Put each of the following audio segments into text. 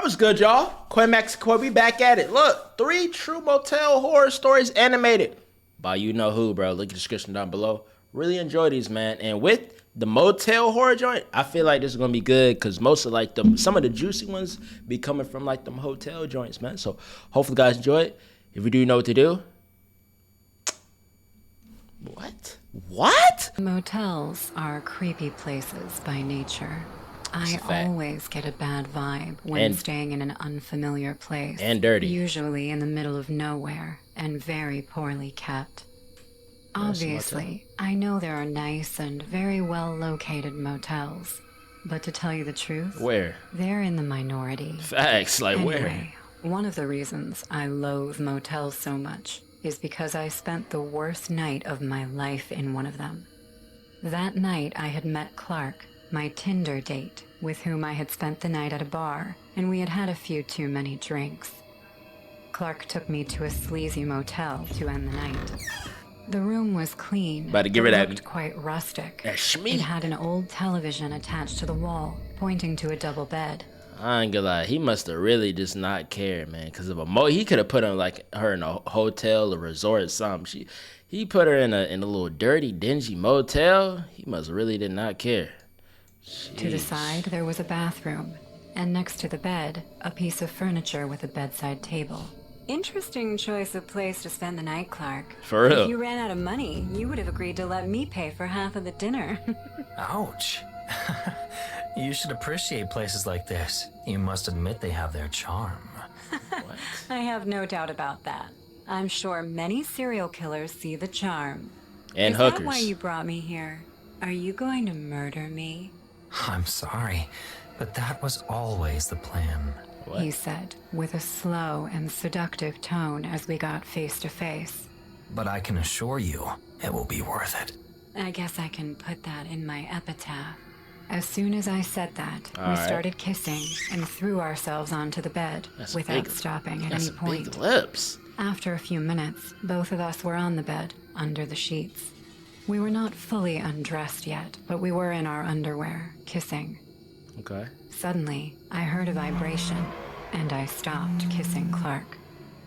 was good, y'all. Max we back at it. Look, 3 true motel horror stories animated by you know who, bro. Look at the description down below. Really enjoy these, man. And with the motel horror joint, I feel like this is gonna be good because most of like some of the juicy ones be coming from like them hotel joints, man. So hopefully you guys enjoy it. If you do, you know what to do. What? Motels are creepy places by nature. I always get a bad vibe when staying in an unfamiliar place. And dirty. Usually in the middle of nowhere and very poorly kept. Obviously, I know there are nice and very well located motels. But to tell you the truth, where? They're in the minority. Facts, like anyway, one of the reasons I loathe motels so much is because I spent the worst night of my life in one of them. That night I had met Clark, my Tinder date, with whom I had spent the night at a bar, and we had had a few too many drinks. Clark took me to a sleazy motel to end the night. The room was clean, but it looked quite rustic. It had an old television attached to the wall, pointing to a double bed. I ain't gonna lie, he must have really just not cared, man. Cause of he could have put her in a hotel or resort or something. He put her in a little dirty, dingy motel. He must really did not care. Jeez. To the side, there was a bathroom, and next to the bed, a piece of furniture with a bedside table. Interesting choice of place to spend the night, Clark. For real. If you ran out of money, you would have agreed to let me pay for half of the dinner. Ouch. You should appreciate places like this. You must admit they have their charm. What? I have no doubt about that. I'm sure many serial killers see the charm. And hookers. Is that why you brought me here? Are you going to murder me? I'm sorry, but that was always the plan. What? He said, with a slow and seductive tone as we got face to face. But I can assure you, it will be worth it. I guess I can put that in my epitaph. As soon as I said that, we started kissing and threw ourselves onto the bed without stopping at any point. Big lips. After a few minutes, both of us were on the bed, under the sheets. We were not fully undressed yet, but we were in our underwear, kissing. Okay. Suddenly, I heard a vibration, and I stopped kissing Clark.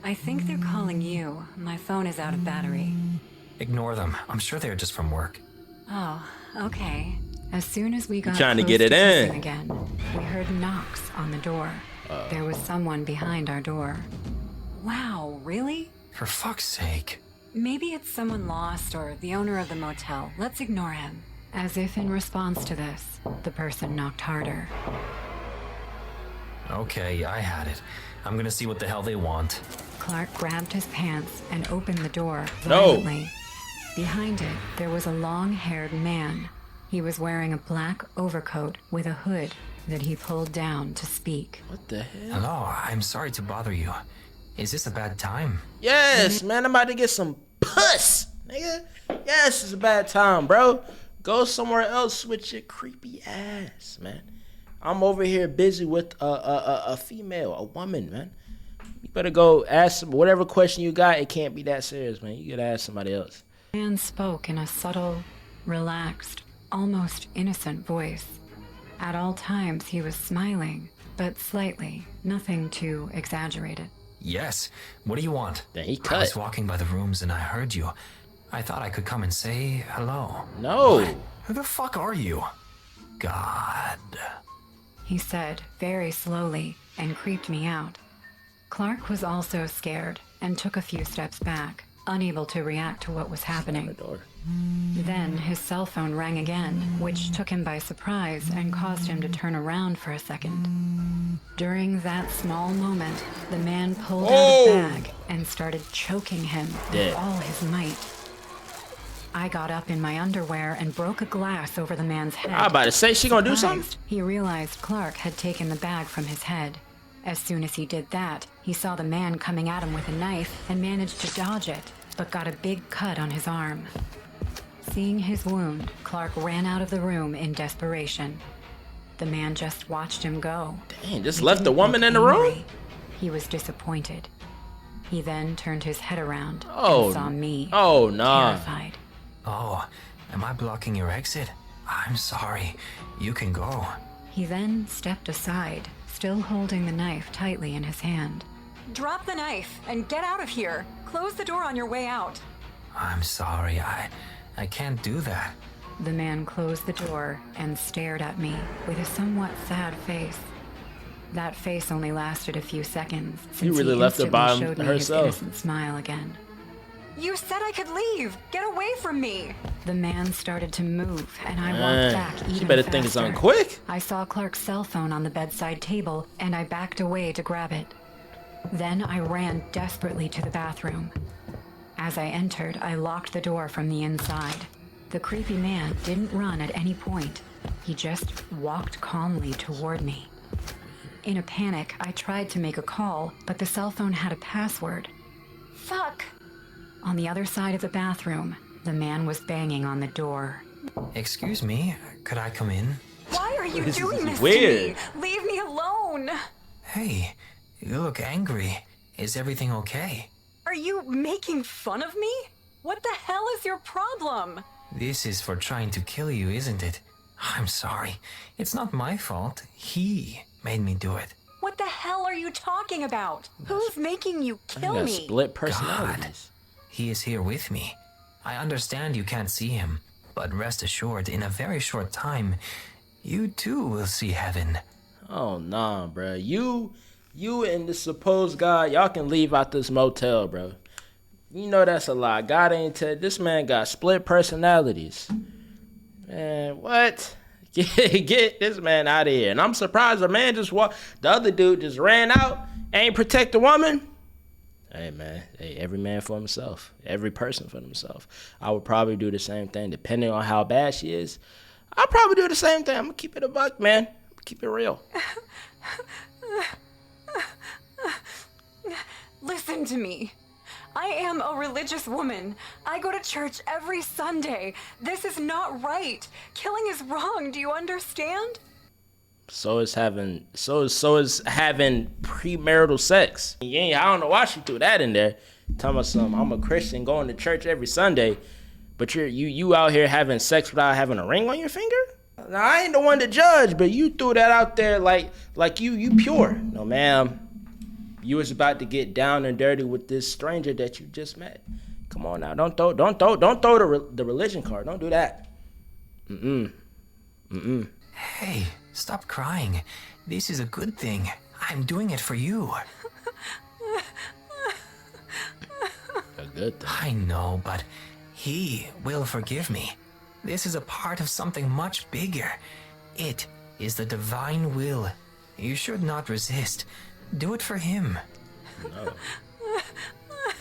I think they're calling you. My phone is out of battery. Ignore them. I'm sure they're just from work. Oh, okay. As soon as we got trying to close get it in again, we heard knocks on the door. There was someone behind our door. Wow, really? For fuck's sake. Maybe it's someone lost or the owner of the motel. Let's ignore him. As if in response to this, the person knocked harder. Okay, I had it. I'm gonna see what the hell they want. Clark grabbed his pants and opened the door violently. Behind it, there was a long-haired man. He was wearing a black overcoat with a hood that he pulled down to speak. What the hell? Hello, I'm sorry to bother you. Is this a bad time? Yes, man, I'm about to get some puss, nigga. Yes, it's a bad time, bro. Go somewhere else with your creepy ass, man. I'm over here busy with a female, a woman, man. You better go ask whatever question you got. It can't be that serious, man. You gotta ask somebody else. The man spoke in a subtle, relaxed, almost innocent voice. At all times, he was smiling, but slightly, nothing too exaggerated. Yes. What do you want? Then he cut. I was walking by the rooms and I heard you. I thought I could come and say hello. No. What? Who the fuck are you? God. He said very slowly and creeped me out. Clark was also scared and took a few steps back, unable to react to what was happening. Then his cell phone rang again, which took him by surprise and caused him to turn around for a second. During that small moment, the man pulled out a bag and started choking him with all his might. I got up in my underwear and broke a glass over the man's head. I'm about to say, she gonna do something? He realized Clark had taken the bag from his head. As soon as he did that, he saw the man coming at him with a knife and managed to dodge it, but got a big cut on his arm. Seeing his wound, Clark ran out of the room in desperation. The man just watched him go. Dang, just left the woman in the room? He was disappointed. He then turned his head around and saw me, terrified. Oh, am I blocking your exit? I'm sorry. You can go. He then stepped aside, still holding the knife tightly in his hand. Drop the knife and get out of here. Close the door on your way out. I'm sorry, I can't do that. The man closed the door and stared at me with a somewhat sad face. That face only lasted a few seconds since really he left her instantly by showed me herself. his innocent smile again. You said I could leave. Get away from me. The man started to move, and I walked back even She better faster. think it's on quick. I saw Clark's cell phone on the bedside table, and I backed away to grab it. Then I ran desperately to the bathroom. As I entered, I locked the door from the inside. The creepy man didn't run at any point. He just walked calmly toward me. In a panic, I tried to make a call, but the cell phone had a password. Fuck. On the other side of the bathroom, the man was banging on the door. Excuse me, could I come in? Why are you This is doing this weird. to me? Leave me alone. Hey, you look angry. Is everything okay? Are you making fun of me? What the hell is your problem? This is for trying to kill you, isn't it? I'm sorry. It's not my fault. He made me do it. What the hell are you talking about? Who's making you You kill got me? split personalities. He is here with me. I understand you can't see him, but rest assured, in a very short time, you too will see heaven. Oh nah, bro. You and the supposed God, y'all can leave out this motel, bro. You know that's a lie. God ain't tell. This man got split personalities. Man, what? Get this man out of here. And I'm surprised the man just walked. The other dude just ran out, ain't protect the woman. Hey man, hey, every man for himself. Every person for themselves. I would probably do the same thing, depending on how bad she is. I'll probably do the same thing. I'm gonna keep it a buck, man. Keep it real. Listen to me. I am a religious woman. I go to church every Sunday. This is not right. Killing is wrong. Do you understand? So is having premarital sex. I don't know why she threw that in there. Tell me something. I'm a Christian going to church every Sunday, but you out here having sex without having a ring on your finger? Now I ain't the one to judge, but you threw that out there like you pure. No, ma'am. You was about to get down and dirty with this stranger that you just met. Come on now, don't throw the religion card. Don't do that. Hey, stop crying. This is a good thing. I'm doing it for you. A good thing. I know, but he will forgive me. This is a part of something much bigger. It is the divine will. You should not resist. Do it for him. No.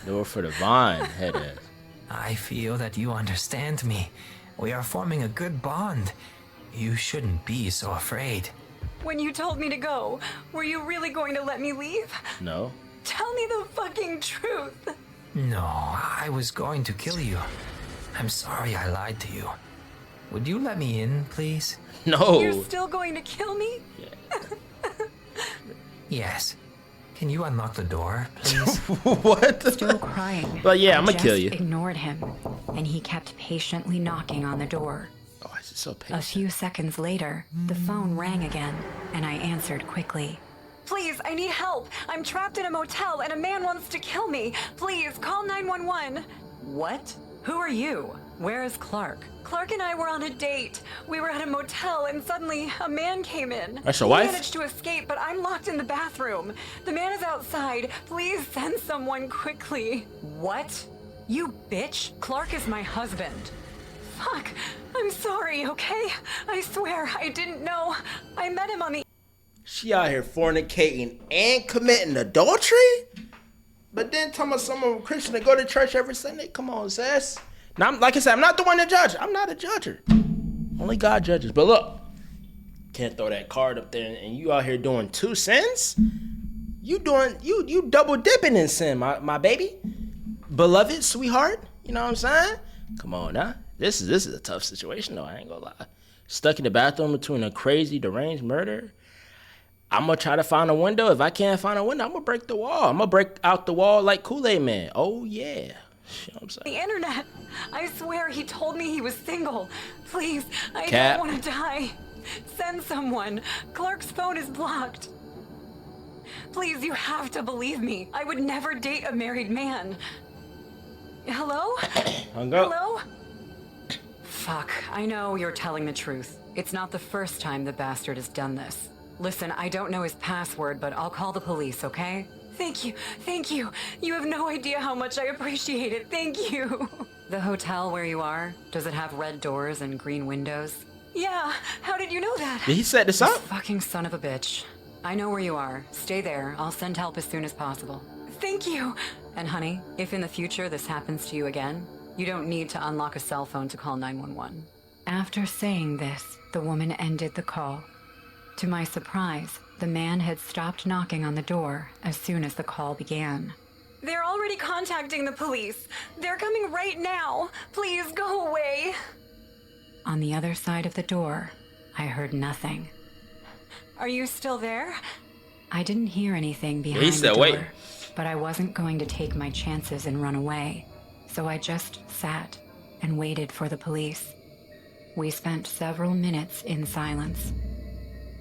Do it for the vine, headass. I feel that you understand me. We are forming a good bond. You shouldn't be so afraid. When you told me to go, were you really going to let me leave? No. Tell me the fucking truth. No, I was going to kill you. I'm sorry I lied to you. Would you let me in, please? No. You're still going to kill me? Yes. Can you unlock the door, please? What? Still crying. But yeah, I I'ma kill just you. ignored him, and he kept patiently knocking on the door. Oh, is it so A patient? few seconds later, the phone rang again, and I answered quickly. Please, I need help. I'm trapped in a motel and a man wants to kill me. Please, call 911. What? Who are you? Where is Clark? Clark and I were on a date. We were at a motel and suddenly a man came in. That's your He wife? managed to escape, but I'm locked in the bathroom. The man is outside. Please send someone quickly. What? You bitch. Clark is my husband. Fuck. I'm sorry, okay? I swear, I didn't know. I met him on the She out here fornicating and committing adultery? But then talking about someone Christian to go to church every Sunday? Come on, sis. Now, like I said, I'm not the one to judge. I'm not a judger. Only God judges. But look, can't throw that card up there and you out here doing 2 sins? You double dipping in sin, my baby. Beloved, sweetheart. You know what I'm saying? Come on now. This is a tough situation though, I ain't gonna lie. Stuck in the bathroom between a crazy, deranged murderer. I'm gonna try to find a window. If I can't find a window, I'm gonna break the wall. I'm gonna break out the wall like Kool-Aid Man. Oh yeah. You know what I'm saying? the internet. I swear he told me he was single. Please, I Cat. don't want to die. Send someone. Clark's phone is blocked. Please, you have to believe me. I would never date a married man. Hello? Hung up. Hello? Fuck, I know you're telling the truth. It's not the first time the bastard has done this. Listen, I don't know his password, but I'll call the police, okay? Thank you, thank you. You have no idea how much I appreciate it. Thank you. The hotel where you are, does it have red doors and green windows? Yeah, how did you know that? Did he set this up? Fucking son of a bitch. I know where you are. Stay there. I'll send help as soon as possible. Thank you. And honey, if in the future this happens to you again, you don't need to unlock a cell phone to call 911. After saying this, the woman ended the call. To my surprise, the man had stopped knocking on the door as soon as the call began. They're already contacting the police. They're coming right now. Please go away. On the other side of the door, I heard nothing. Are you still there? I didn't hear anything behind He the said, door, "Wait." but I wasn't going to take my chances and run away, so I just sat and waited for the police. We spent several minutes in silence.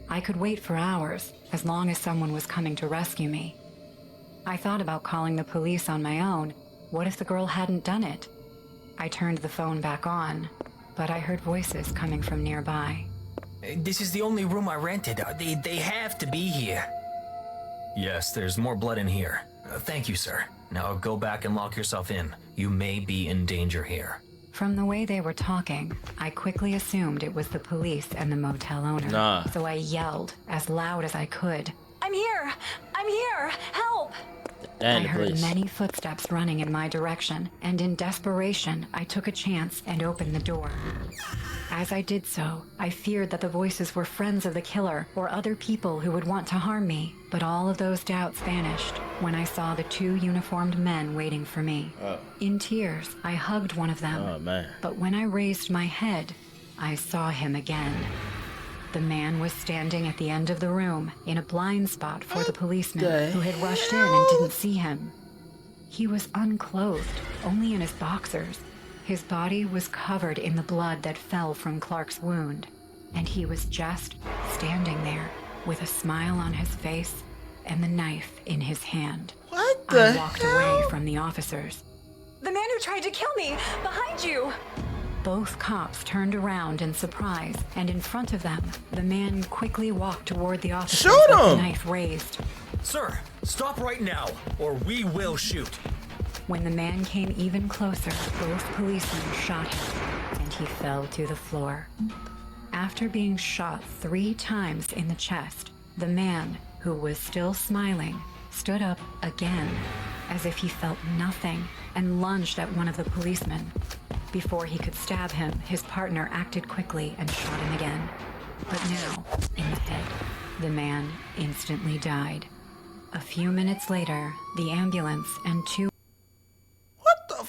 I could wait for hours, as long as someone was coming to rescue me. I thought about calling the police on my own. What if the girl hadn't done it? I turned the phone back on, but I heard voices coming from nearby. This is the only room I rented. They have to be here. Yes, there's more blood in here. Thank you, sir. Now go back and lock yourself in. You may be in danger here. From the way they were talking, I quickly assumed it was the police and the motel owner. Nah. So I yelled as loud as I could. I'm here. I'm here. Help. I And the heard police. many footsteps running in my direction, and in desperation, I took a chance and opened the door. As I did so, I feared that the voices were friends of the killer or other people who would want to harm me, but all of those doubts vanished when I saw the two uniformed men waiting for me. In tears, I hugged one of them, Oh, man. but when I raised my head, I saw him again. The man was standing at the end of the room in a blind spot for the policeman who had rushed in and didn't see him. He was unclothed, only in his boxers. His body was covered in the blood that fell from Clark's wound, and he was just standing there with a smile on his face and the knife in his hand. What the I walked away from the officers. The man who tried to kill me. Behind you. Both cops turned around in surprise, and in front of them, the man quickly walked toward the officers Shoot with the him! knife raised. Sir, stop right now, or we will shoot. When the man came even closer, both policemen shot him, and he fell to the floor. After being shot 3 times in the chest, the man, who was still smiling, stood up again, as if he felt nothing, and lunged at one of the policemen. Before he could stab him, his partner acted quickly and shot him again. But now, in the head, the man instantly died. A few minutes later, the ambulance and 2 What the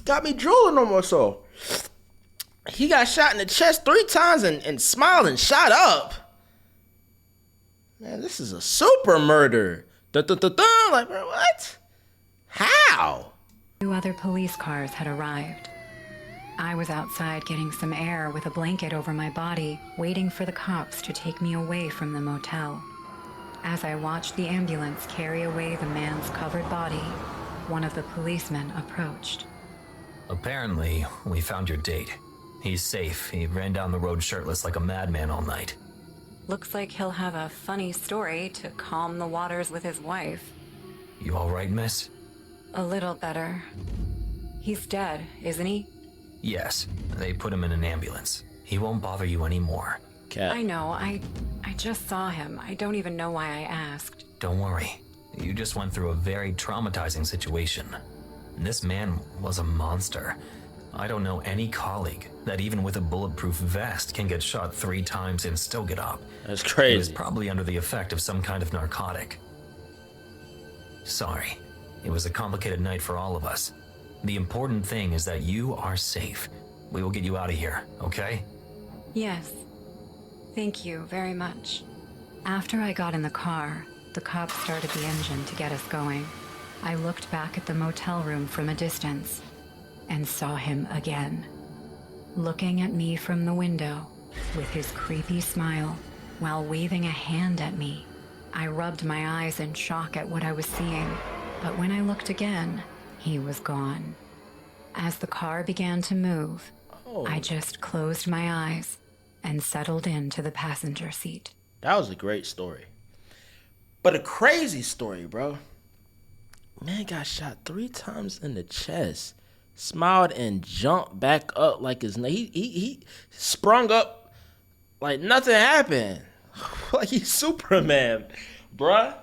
got me drooling almost so. He got shot in the chest 3 times and smiled and shot up. Man, this is a super murder. Dun. Like, bro, what? How? 2 other police cars had arrived. I was outside getting some air with a blanket over my body, waiting for the cops to take me away from the motel. As I watched the ambulance carry away the man's covered body, one of the policemen approached. Apparently, we found your date. He's safe. He ran down the road shirtless like a madman all night. Looks like he'll have a funny story to calm the waters with his wife. You all right, miss? A little better. He's dead, isn't he? Yes, they put him in an ambulance. He won't bother you anymore. Cat. I know. I just saw him. I don't even know why I asked. Don't worry. You just went through a very traumatizing situation. This man was a monster. I don't know any colleague that even with a bulletproof vest can get shot 3 times and still get up. That's He was crazy. probably under the effect of some kind of narcotic. Sorry. It was a complicated night for all of us. The important thing is that you are safe. We will get you out of here, okay? Yes. Thank you very much. After I got in the car, the cops started the engine to get us going. I looked back at the motel room from a distance and saw him again, looking at me from the window with his creepy smile while waving a hand at me. I rubbed my eyes in shock at what I was seeing, but when I looked again, he was gone. As the car began to move, I just closed my eyes and settled into the passenger seat. That was a great story. But a crazy story, bro. Man got shot 3 times in the chest. Smiled and jumped back up like he sprung up like nothing happened. Like he's Superman, bruh.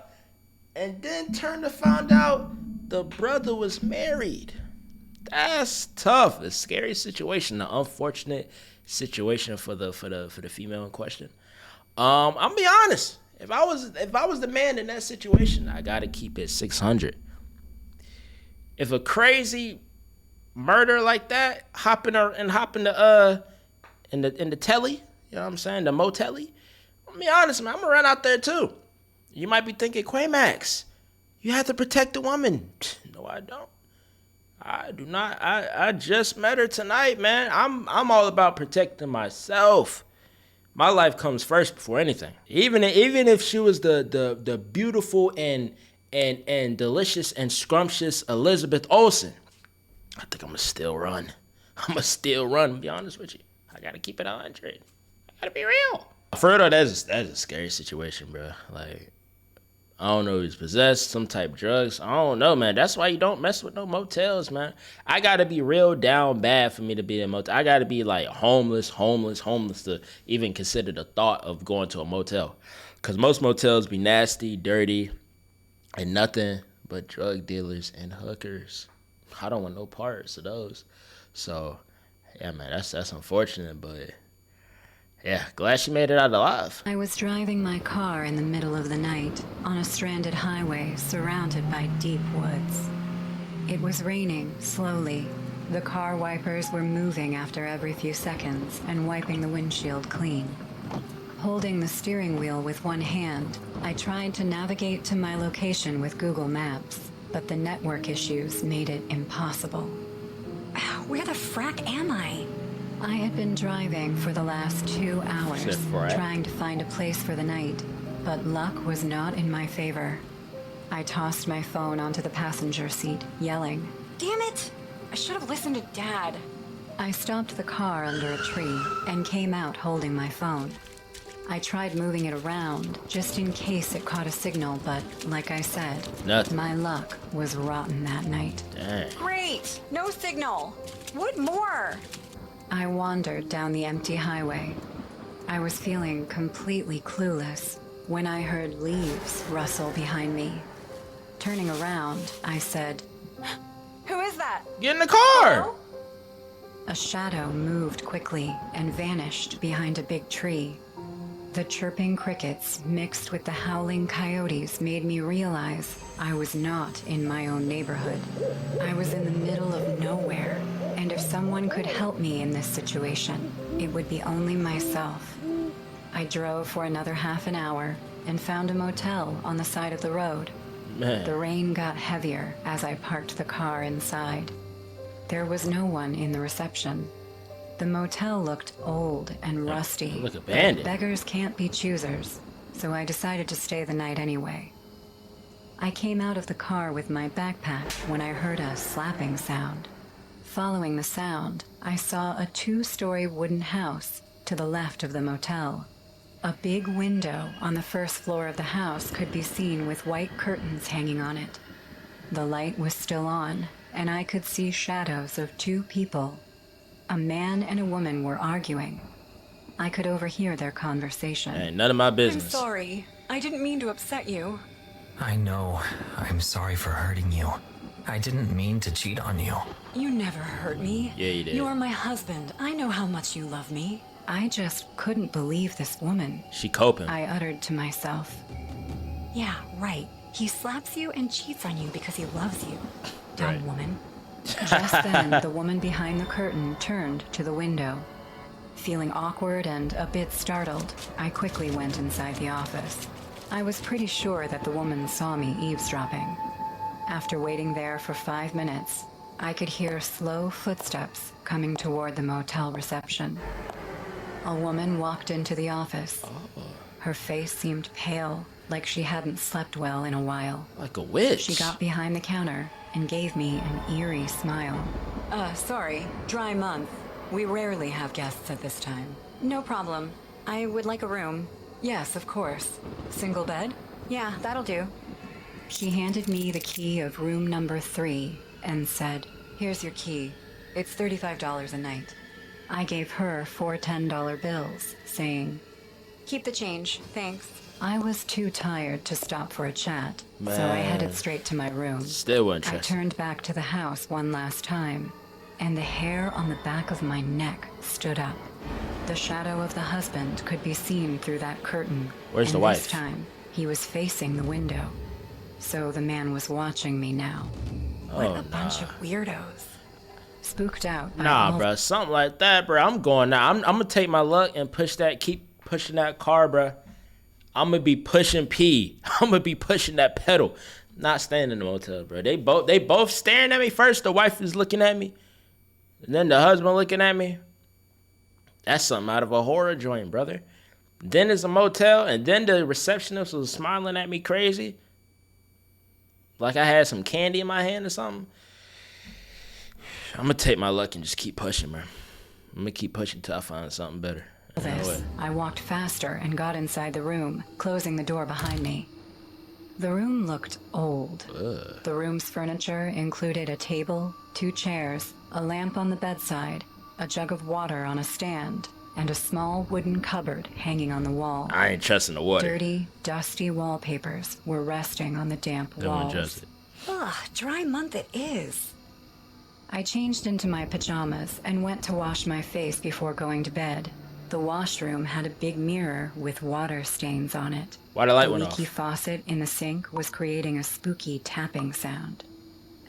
And then turned to find out the brother was married. That's tough. A scary situation. An unfortunate situation for the female in question. I'm gonna be honest. If I was the man in that situation, I gotta keep it 600. If a crazy murder like that hop in the telly, you know what I'm saying, the motelly, I'll be honest, man, I'm gonna run out there too. You might be thinking, Quaymax, you have to protect the woman. No, I don't. I do not. I just met her tonight, man. I'm all about protecting myself. My life comes first before anything. Even if she was the beautiful and delicious and scrumptious Elizabeth Olsen, I think I'm gonna still run. To be honest with you. I gotta keep it 100. I gotta be real. For real though, that's a scary situation, bro. Like, I don't know, he's possessed, some type of drugs. I don't know, man. That's why you don't mess with no motels, man. I gotta be real down bad for me to be in a motel. I gotta be like homeless to even consider the thought of going to a motel. Cause most motels be nasty, dirty, and nothing but drug dealers and hookers. I don't want no parts of those. So, yeah, man, that's unfortunate, but yeah, glad she made it out alive. I was driving my car in the middle of the night on a stranded highway surrounded by deep woods. It was raining slowly. The car wipers were moving after every few seconds and wiping the windshield clean. Holding the steering wheel with one hand, I tried to navigate to my location with Google Maps, but the network issues made it impossible. Where the frack am I? I had been driving for the last 2 hours, trying to find a place for the night, but luck was not in my favor. I tossed my phone onto the passenger seat, yelling, Damn it! I should have listened to Dad. I stopped the car under a tree and came out holding my phone. I tried moving it around just in case it caught a signal, but like I said, nothing. My luck was rotten that night. Dang. Great! No signal! What more? I wandered down the empty highway. I was feeling completely clueless when I heard leaves rustle behind me. Turning around, I said, Who is that? Get in the car! Hello? A shadow moved quickly and vanished behind a big tree. The chirping crickets mixed with the howling coyotes made me realize I was not in my own neighborhood. I was in the middle of nowhere, and if someone could help me in this situation, it would be only myself. I drove for another half an hour and found a motel on the side of the road. Man. The rain got heavier as I parked the car inside. There was no one in the reception. The motel looked old and rusty. Look abandoned. Beggars can't be choosers, so I decided to stay the night anyway. I came out of the car with my backpack when I heard a slapping sound. Following the sound, I saw a 2-story wooden house to the left of the motel. A big window on the first floor of the house could be seen with white curtains hanging on it. The light was still on, and I could see shadows of 2 people. A man and a woman were arguing. I could overhear their conversation. Ain't none of my I'm business. sorry. I didn't mean to upset you. I know. I'm sorry for hurting you. I didn't mean to cheat on you. You never hurt me. Yeah, you did. You're my husband. I know how much you love me. I just couldn't believe this woman, She coping. I uttered to myself. Yeah, right. He slaps you and cheats on you because he loves you. Dumb Right. woman. Just then, the woman behind the curtain turned to the window. Feeling awkward and a bit startled, I quickly went inside the office. I was pretty sure that the woman saw me eavesdropping. After waiting there for 5 minutes, I could hear slow footsteps coming toward the motel reception. A woman walked into the office. Her face seemed pale, like she hadn't slept well in a while. Like a witch. She got behind the counter and gave me an eerie smile. Sorry, dry month. We rarely have guests at this time. No problem. I would like a room. Yes, of course. Single bed? Yeah, that'll do. She handed me the key of room number 3 and said, "Here's your key. It's $35 a night." I gave her 4 $10 bills, saying, "Keep the change, thanks." I was too tired to stop for a chat, so I headed straight to my room. Still I interesting. turned back to the house one last time, and the hair on the back of my neck stood up. The shadow of the husband could be seen through that curtain. Where's the and wife? This time, he was facing the window. So the man was watching me now. What a bunch of weirdos. Spooked out by Nah, all bro, something like that, bro. I'm going now. I'm gonna take my luck and keep pushing that car, bro. I'm gonna be pushing P. I'm gonna be pushing that pedal. Not staying in the motel, bro. They both staring at me. First, the wife is looking at me, and then the husband looking at me. That's something out of a horror joint, brother. Then it's a motel, and then the receptionist was smiling at me crazy, like I had some candy in my hand or something. I'm gonna take my luck and just keep pushing, man. I'm gonna keep pushing till I find something better. this. I walked faster and got inside the room, closing the door behind me. The room looked old. The room's furniture included a table, 2 chairs, a lamp on the bedside, a jug of water on a stand, and a small wooden cupboard hanging on the wall. I ain't trusting the water. Dirty, dusty wallpapers were resting on the damp walls. Ugh, dry month it is. I changed into my pajamas and went to wash my face before going to bed. The washroom had a big mirror with water stains on it. Why the light The went leaky off? faucet in the sink was creating a spooky tapping sound.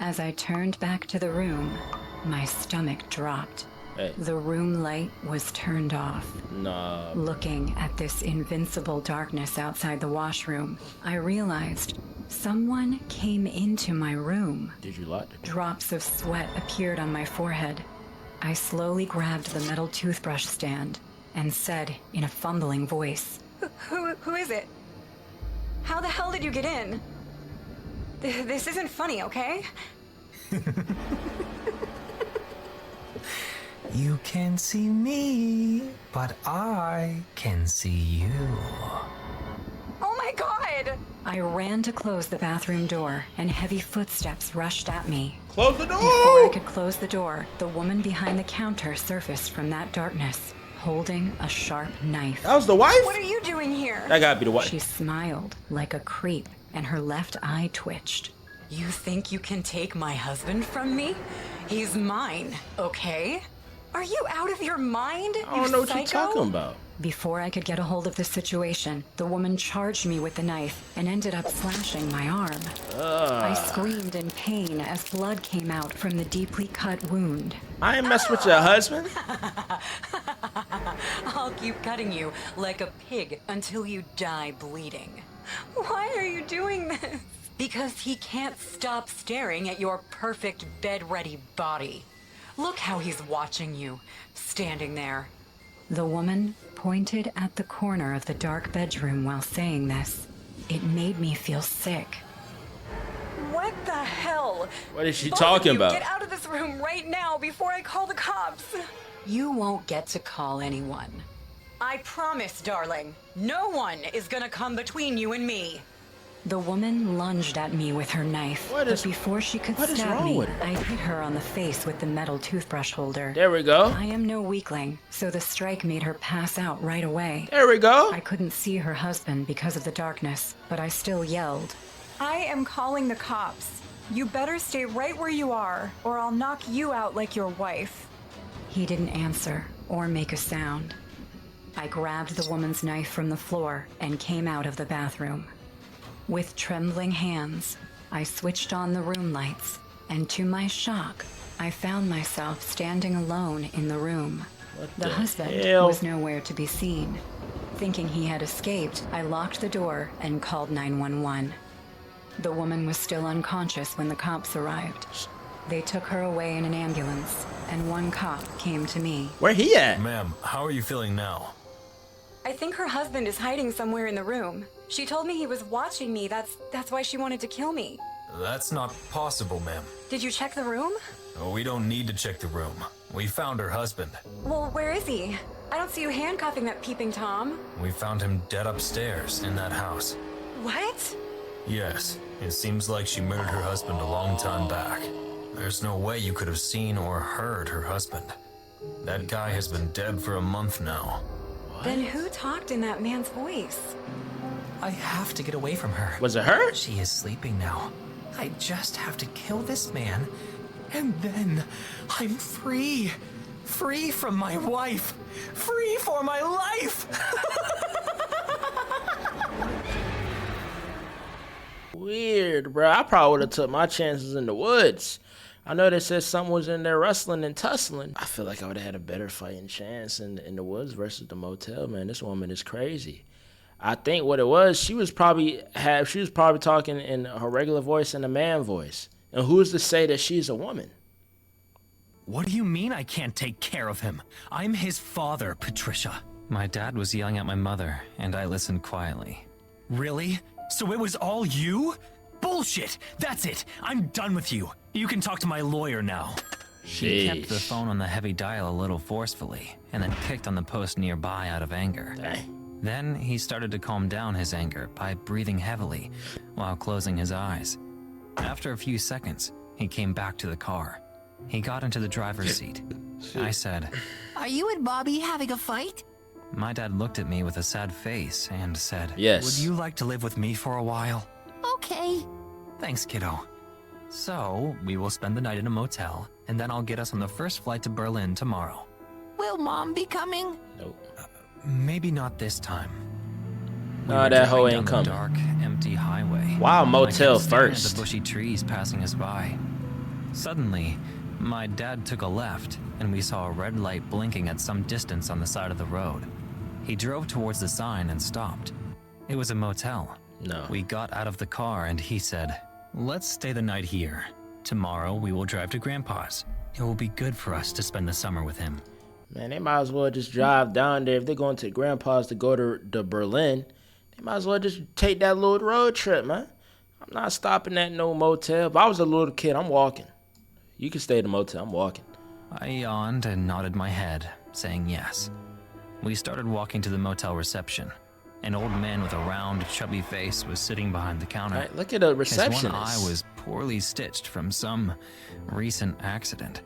As I turned back to the room, my stomach dropped. Hey. The room light was turned off. Nah. Looking at this invincible darkness outside the washroom, I realized someone came into my room. Did you lock the door? Drops of sweat appeared on my forehead. I slowly grabbed the metal toothbrush stand and said in a fumbling voice, Who is it? How the hell did you get in? This isn't funny, okay? You can see me, but I can see you. Oh my god! I ran to close the bathroom door, and heavy footsteps rushed at me. Close the Before I door! could close the door, the woman behind the counter surfaced from that darkness, holding a sharp knife. That was the wife? What are you doing here? That gotta be the wife. She smiled like a creep, and her left eye twitched. You think you can take my husband from me? He's mine, okay? Are you out of your mind, I don't know what you're psycho? talking about. Before I could get a hold of the situation, the woman charged me with the knife and ended up slashing my arm. I screamed in pain as blood came out from the deeply cut wound. I ain't mess with your husband. I'll keep cutting you like a pig until you die bleeding. Why are you doing this? Because he can't stop staring at your perfect bed-ready body. Look how he's watching you, standing there. The woman pointed at the corner of the dark bedroom while saying this. It made me feel sick. What the hell? What is she Both talking of you, about? Get out of this room right now before I call the cops. You won't get to call anyone. I promise, darling. No one is gonna come between you and me. The woman lunged at me with her knife, What is- but before she could what is stab wrong me, with her? I hit her on the face with the metal toothbrush holder. There we go. I am no weakling, so the strike made her pass out right away. There we go. I couldn't see her husband because of the darkness, but I still yelled. I am calling the cops. You better stay right where you are, or I'll knock you out like your wife. He didn't answer or make a sound. I grabbed the woman's knife from the floor and came out of the bathroom. With trembling hands, I switched on the room lights, and to my shock, I found myself standing alone in the room. The husband hell? was nowhere to be seen. Thinking he had escaped, I locked the door and called 911. The woman was still unconscious when the cops arrived. They took her away in an ambulance, and one cop came to me. Where he at? Ma'am, how are you feeling now? I think her husband is hiding somewhere in the room. She told me he was watching me. That's why she wanted to kill me. That's not possible, ma'am. Did you check the room? We don't need to check the room. We found her husband. Well, where is he? I don't see you handcuffing that peeping Tom. We found him dead upstairs in that house. What? Yes, it seems like she murdered her husband a long time back. There's no way you could have seen or heard her husband. That guy has been dead for a month now. Then who talked in that man's voice? I have to get away from her. Was it her? She is sleeping now. I just have to kill this man, and then I'm free. Free from my wife. Free for my life. Weird, bro. I probably would have took my chances in the woods. I know they said someone was in there wrestling and tussling. I feel like I would have had a better fighting chance in the woods versus the motel, man. This woman is crazy. I think what it was, she was probably talking in her regular voice and a man voice. And who's to say that she's a woman? What do you mean I can't take care of him? I'm his father, Patricia. My dad was yelling at my mother, and I listened quietly. Really? So it was all you? Bullshit! That's it! I'm done with you. You can talk to my lawyer now. She kept the phone on the heavy dial a little forcefully, and then kicked on the post nearby out of anger. Dang. Then he started to calm down his anger by breathing heavily while closing his eyes. After a few seconds, he came back to the car. He got into the driver's seat. I said, "Are you and Bobby having a fight?" My dad looked at me with a sad face and said, Yes. Would you like to live with me for a while? Okay. "Thanks, kiddo. So, we will spend the night in a motel, and then I'll get us on the first flight to Berlin tomorrow." Will Mom be coming? Nope. Maybe not this time. We No, were that hoe driving ain't down the coming. dark, empty highway. Wow, I kept motel staring first. At the bushy trees passing us by. Suddenly, my dad took a left, and we saw a red light blinking at some distance on the side of the road. He drove towards the sign and stopped. It was a motel. No. We got out of the car and he said, "Let's stay the night here. Tomorrow we will drive to Grandpa's. It will be good for us to spend the summer with him." Man, they might as well just drive down there. If they're going to Grandpa's to go to Berlin, they might as well just take that little road trip, man. I'm not stopping at no motel. If I was a little kid, I'm walking. You can stay at the motel. I'm walking. I yawned and nodded my head, saying yes. We started walking to the motel reception. An old man with a round, chubby face was sitting behind the counter. Right, look at the His receptionist. one eye was poorly stitched from some recent accident.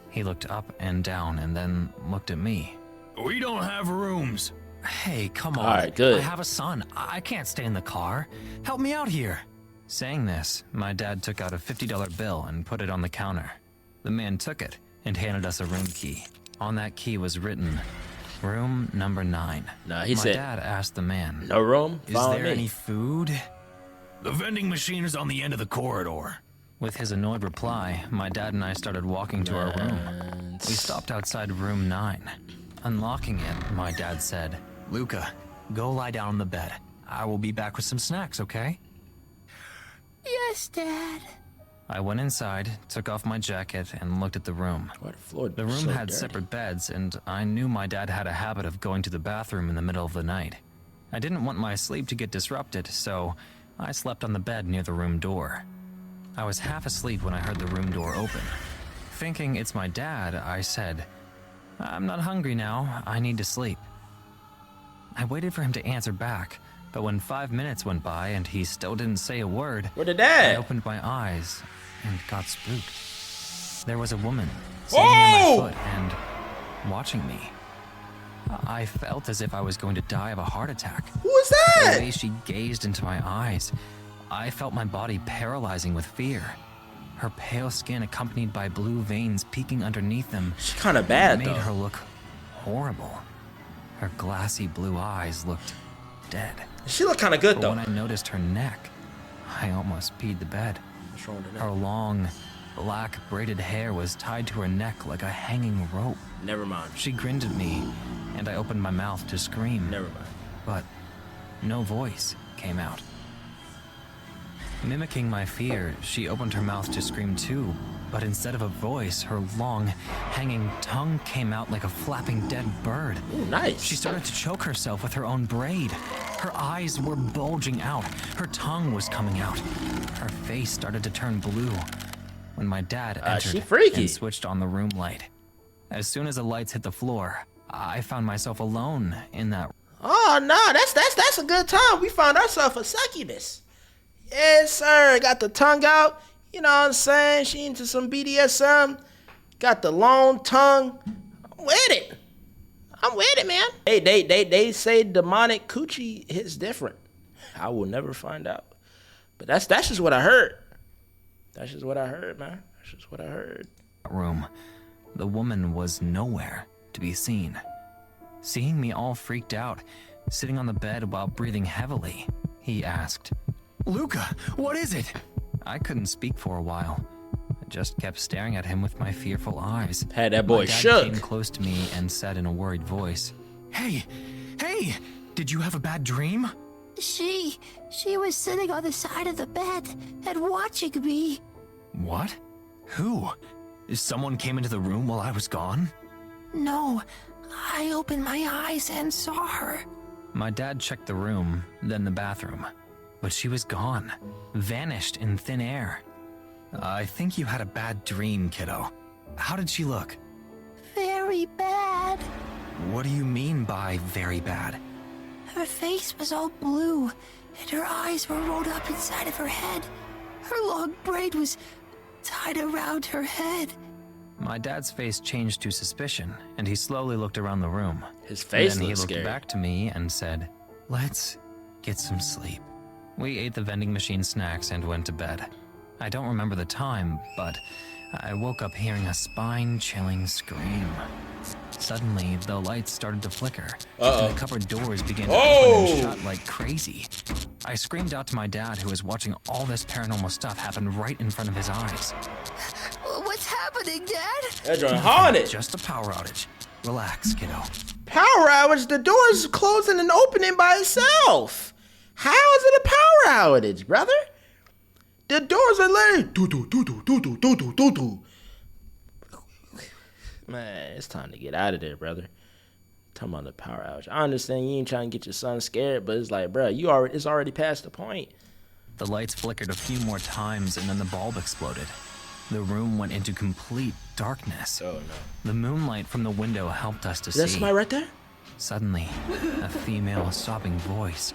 He looked up and down and then looked at me. We don't have rooms. Hey, come on. All right, good. I have a son. I can't stay in the car. Help me out here. Saying this, my dad took out a $50 bill and put it on the counter. The man took it and handed us a room key. On that key was written, room number 9. Nah, he my said, dad asked the man, no room? "Is Follow there me. any food?" The vending machine is on the end of the corridor. With his annoyed reply, my dad and I started walking to our room. We stopped outside room 9. Unlocking it, my dad said, "Luca, go lie down on the bed. I will be back with some snacks, okay?" Yes, Dad. I went inside, took off my jacket, and looked at the room. Why the floor The room so had dirty? separate beds, and I knew my dad had a habit of going to the bathroom in the middle of the night. I didn't want my sleep to get disrupted, so I slept on the bed near the room door. I was half asleep when I heard the room door open. Thinking it's my dad, I said, "I'm not hungry now. I need to sleep." I waited for him to answer back, but when 5 minutes went by and he still didn't say a word, Where the I dad? opened my eyes and got spooked. There was a woman sitting near my foot and watching me. I felt as if I was going to die of a heart attack. Who is The that? way she gazed into my eyes, I felt my body paralyzing with fear. Her pale skin, accompanied by blue veins peeking underneath them, She's kind of bad, made though. her look horrible. Her glassy blue eyes looked dead. She look kind of good, But though. when I noticed her neck, I almost peed the bed. What's wrong with Her that? long, black braided hair was tied to her neck like a hanging rope. Never mind. She grinned at me, and I opened my mouth to scream. Never mind. But no voice came out. Mimicking my fear, she opened her mouth to scream too, But instead of a voice, her long, hanging tongue came out like a flapping dead bird. Ooh, nice. She started to choke herself with her own braid. Her eyes were bulging out. Her tongue was coming out. Her face started to turn blue. When my dad She entered freaky. and switched on the room light. As soon as the lights hit the floor, I found myself alone in that. Oh no, that's a good time. We found ourselves a succubus. Yes, sir. Got the tongue out. You know what I'm saying? She into some BDSM. Got the long tongue. I'm with it. I'm with it, man. Hey, they say demonic coochie hits different. I will never find out. But that's just what I heard. That's just what I heard, man. That's just what I heard. Room. The woman was nowhere to be seen. Seeing me all freaked out, sitting on the bed while breathing heavily, he asked, Luca, what is it? I couldn't speak for a while. I just kept staring at him with my fearful eyes. Had that boy My dad shook. came close to me and said in a worried voice, Hey, did you have a bad dream? She was sitting on the side of the bed and watching me. What? Who? Someone came into the room while I was gone? No, I opened my eyes and saw her. My dad checked the room, then the bathroom. But she was gone, vanished in thin air. I think you had a bad dream, kiddo. How did she look? Very bad. What do you mean by very bad? Her face was all blue, and her eyes were rolled up inside of her head. Her long braid was tied around her head. My dad's face changed to suspicion, and he slowly looked around the room. His face Then he looks looked scary. back to me and said, "Let's get some sleep." We ate the vending machine snacks and went to bed. I don't remember the time, but I woke up hearing a spine-chilling scream. Suddenly, the lights started to flicker, and the cupboard doors began to open and shut like crazy. I screamed out to my dad, who was watching all this paranormal stuff happen right in front of his eyes. What's happening, Dad? That joint haunted. Just a power outage. Relax, kiddo. Power outage? The door's closing and opening by itself. How is it a power outage, brother? The doors are literally do. Man, it's time to get out of there, brother. Talking about the power outage. I understand you ain't trying to get your son scared, but it's like, bro, it's already past the point. The lights flickered a few more times and then the bulb exploded. The room went into complete darkness. Oh no. The moonlight from the window helped us to see. Is that somebody right there? Suddenly, a female sobbing voice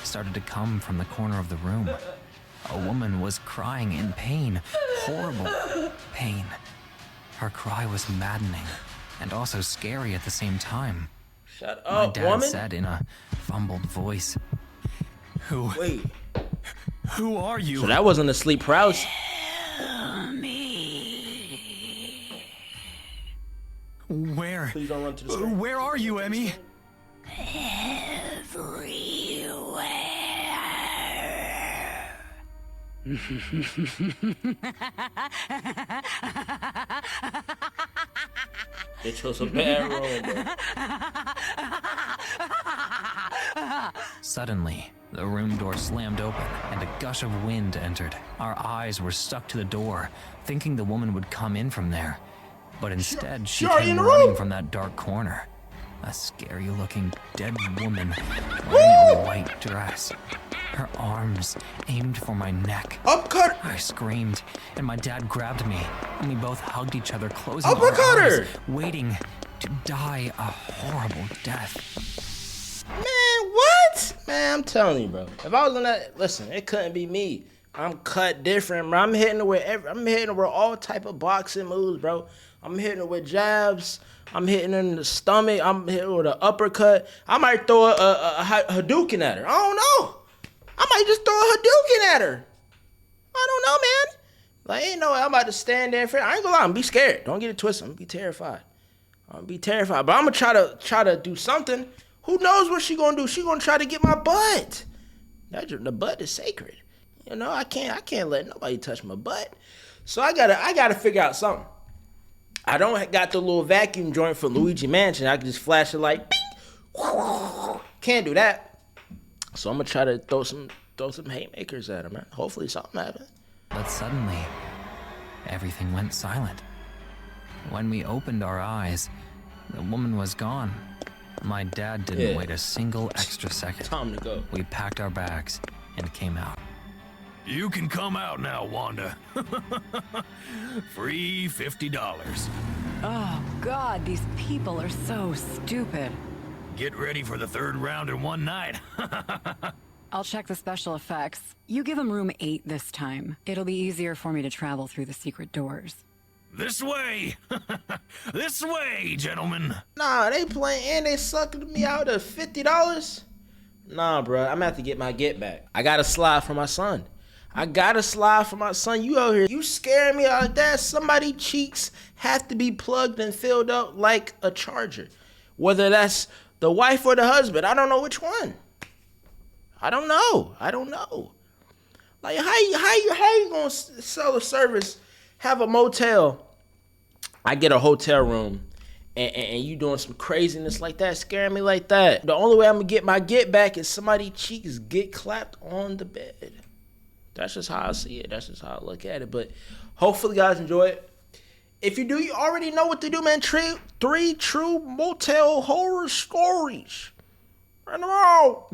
started to come from the corner of the room. A woman was crying in pain, horrible pain. Her cry was maddening and also scary at the same time. Shut My up, dad woman. said in a fumbled voice, Wait. Who are you? So that wasn't a sleep paralysis. Where? Please don't run to the screen. Where are you, Emmy? They chose a bad role, bro. Suddenly, the room door slammed open and a gush of wind entered. Our eyes were stuck to the door, thinking the woman would come in from there. But instead, she already in came the running room. from that dark corner. A scary-looking dead woman wearing a white dress. Her arms aimed for my neck. Upcut. I screamed, and my dad grabbed me, and we both hugged each other, closing Uppercut our her! eyes, waiting to die a horrible death. Man, what? Man, I'm telling you, bro. If I was in that, listen, it couldn't be me. I'm cut different, bro. I'm hitting her with all type of boxing moves, bro. I'm hitting her with jabs. I'm hitting her in the stomach. I'm hitting her with an uppercut. I might throw a Hadouken at her. I don't know. I might just throw a Hadouken at her. I don't know, man. Like, ain't no way I'm about to stand there and I ain't gonna lie, I'm gonna be scared. Don't get it twisted. I'm gonna be terrified. But I'm gonna try to do something. Who knows what she gonna do? She gonna try to get my butt. The butt is sacred. You know, I can't let nobody touch my butt. So I gotta figure out something. I don't got the little vacuum joint for Luigi Mansion. I can just flash it like, can't do that. So I'm gonna try to throw some haymakers at her, man. Hopefully something happens. But suddenly, everything went silent. When we opened our eyes, the woman was gone. My dad didn't wait a single extra second. Time to go. We packed our bags and came out. You can come out now, Wanda. Free $50. Oh, God, these people are so stupid. Get ready for the third round in one night. I'll check the special effects. You give them room 8 this time. It'll be easier for me to travel through the secret doors. This way! This way, gentlemen! Nah, they playing and they sucking me out of $50? Nah, bro, I'm gonna have to get my get back. I gotta slide for my son. You out here, you scaring me out of that. Somebody cheeks have to be plugged and filled up like a charger. Whether that's the wife or the husband, I don't know which one. I don't know. Like, how you gonna sell a service, have a motel, I get a hotel room, and you doing some craziness like that, scaring me like that. The only way I'm gonna get my get back is somebody cheeks get clapped on the bed. That's just how I see it. That's just how I look at it. But hopefully you guys enjoy it. If you do, you already know what to do, man. 3 true motel horror stories. Run them out.